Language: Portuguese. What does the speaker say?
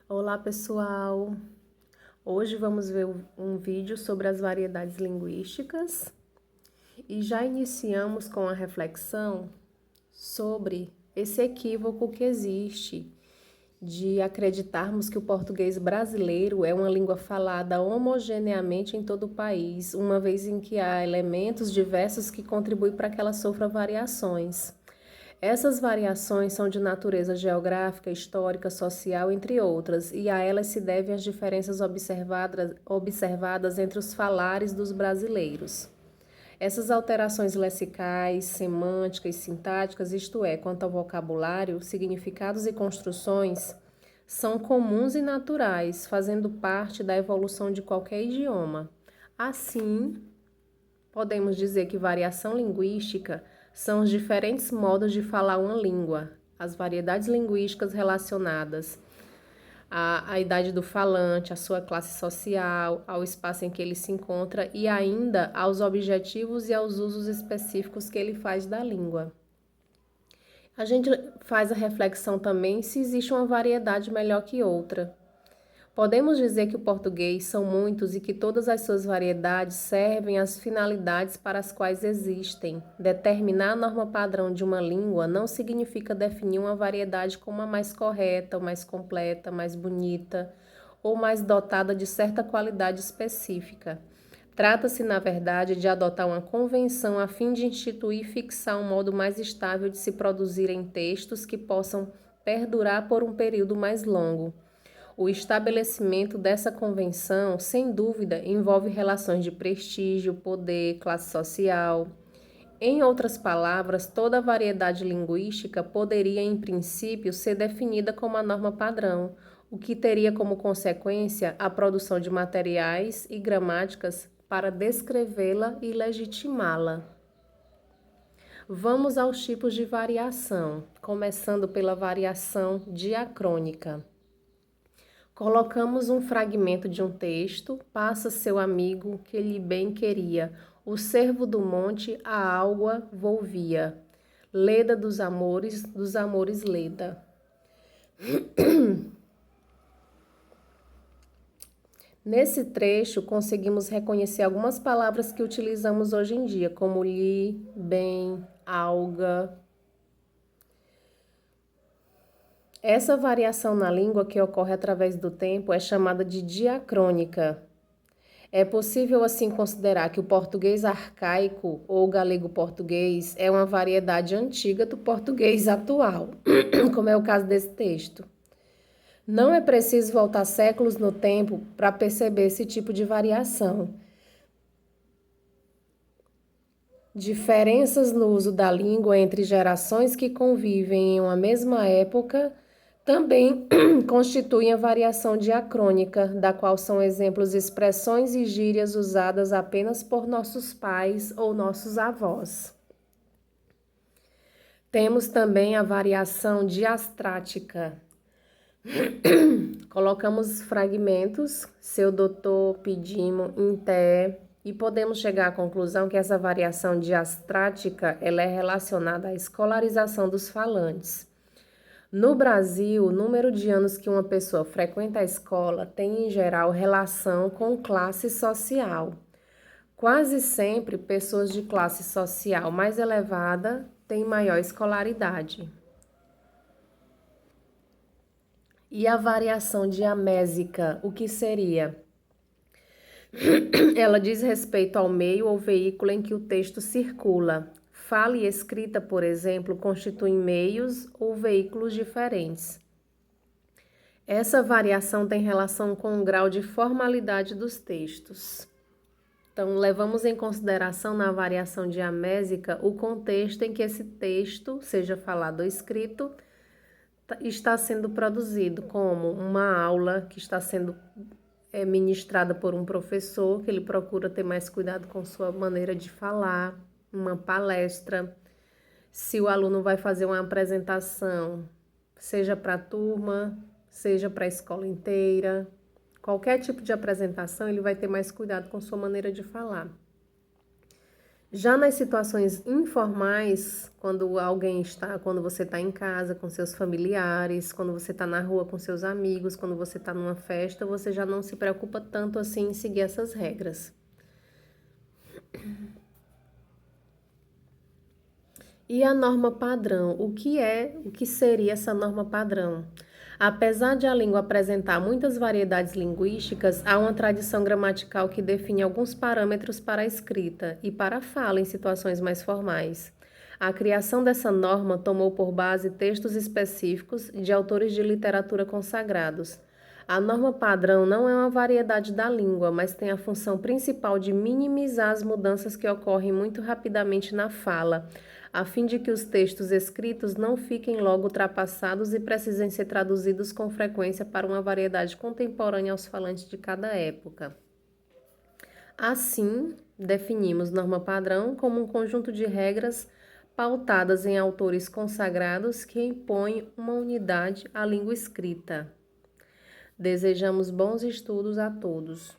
Olá, pessoal! Hoje vamos ver um vídeo sobre as variedades linguísticas e já iniciamos com a reflexão sobre esse equívoco que existe de acreditarmos que o português brasileiro é uma língua falada homogeneamente em todo o país, uma vez em que há elementos diversos que contribuem para que ela sofra variações. Essas variações são de natureza geográfica, histórica, social, entre outras, e a elas se devem as diferenças observadas entre os falares dos brasileiros. Essas alterações lexicais, semânticas e sintáticas, isto é, quanto ao vocabulário, significados e construções, são comuns e naturais, fazendo parte da evolução de qualquer idioma. Assim, podemos dizer que variação linguística são os diferentes modos de falar uma língua, as variedades linguísticas relacionadas à idade do falante, à sua classe social, ao espaço em que ele se encontra e ainda aos objetivos e aos usos específicos que ele faz da língua. A gente faz a reflexão também se existe uma variedade melhor que outra. Podemos dizer que o português são muitos e que todas as suas variedades servem às finalidades para as quais existem. Determinar a norma padrão de uma língua não significa definir uma variedade como a mais correta, ou mais completa, mais bonita ou mais dotada de certa qualidade específica. Trata-se, na verdade, de adotar uma convenção a fim de instituir e fixar um modo mais estável de se produzirem textos que possam perdurar por um período mais longo. O estabelecimento dessa convenção, sem dúvida, envolve relações de prestígio, poder, classe social. Em outras palavras, toda a variedade linguística poderia, em princípio, ser definida como a norma padrão, o que teria como consequência a produção de materiais e gramáticas para descrevê-la e legitimá-la. Vamos aos tipos de variação, começando pela variação diacrônica. Colocamos um fragmento de um texto, passa seu amigo que lhe bem queria, o cervo do monte a água volvia, Leda dos amores Leda. Nesse trecho, conseguimos reconhecer algumas palavras que utilizamos hoje em dia, como lhe, bem, alga. Essa variação na língua que ocorre através do tempo é chamada de diacrônica. É possível, assim, considerar que o português arcaico ou galego-português é uma variedade antiga do português atual, como é o caso desse texto. Não é preciso voltar séculos no tempo para perceber esse tipo de variação. Diferenças no uso da língua entre gerações que convivem em uma mesma época também constituem a variação diacrônica, da qual são exemplos expressões e gírias usadas apenas por nossos pais ou nossos avós. Temos também a variação diastrática. Colocamos fragmentos, seu doutor, pedimo, em té, e podemos chegar à conclusão que essa variação diastrática ela é relacionada à escolarização dos falantes. No Brasil, o número de anos que uma pessoa frequenta a escola tem, em geral, relação com classe social. Quase sempre, pessoas de classe social mais elevada têm maior escolaridade. E a variação diamésica, o que seria? Ela diz respeito ao meio ou veículo em que o texto circula. Fala e escrita, por exemplo, constituem meios ou veículos diferentes. Essa variação tem relação com o grau de formalidade dos textos. Então, levamos em consideração na variação diamésica o contexto em que esse texto, seja falado ou escrito, está sendo produzido, como uma aula que está sendo ministrada por um professor, que ele procura ter mais cuidado com sua maneira de falar, uma palestra. Se o aluno vai fazer uma apresentação, seja para a turma, seja para a escola inteira, qualquer tipo de apresentação, ele vai ter mais cuidado com sua maneira de falar. Já nas situações informais, quando você está em casa com seus familiares, quando você está na rua com seus amigos, quando você está numa festa, você já não se preocupa tanto assim em seguir essas regras. E a norma padrão? O que seria essa norma padrão? Apesar de a língua apresentar muitas variedades linguísticas, há uma tradição gramatical que define alguns parâmetros para a escrita e para a fala em situações mais formais. A criação dessa norma tomou por base textos específicos de autores de literatura consagrados. A norma padrão não é uma variedade da língua, mas tem a função principal de minimizar as mudanças que ocorrem muito rapidamente na fala, a fim de que os textos escritos não fiquem logo ultrapassados e precisem ser traduzidos com frequência para uma variedade contemporânea aos falantes de cada época. Assim, definimos norma padrão como um conjunto de regras pautadas em autores consagrados que impõem uma unidade à língua escrita. Desejamos bons estudos a todos.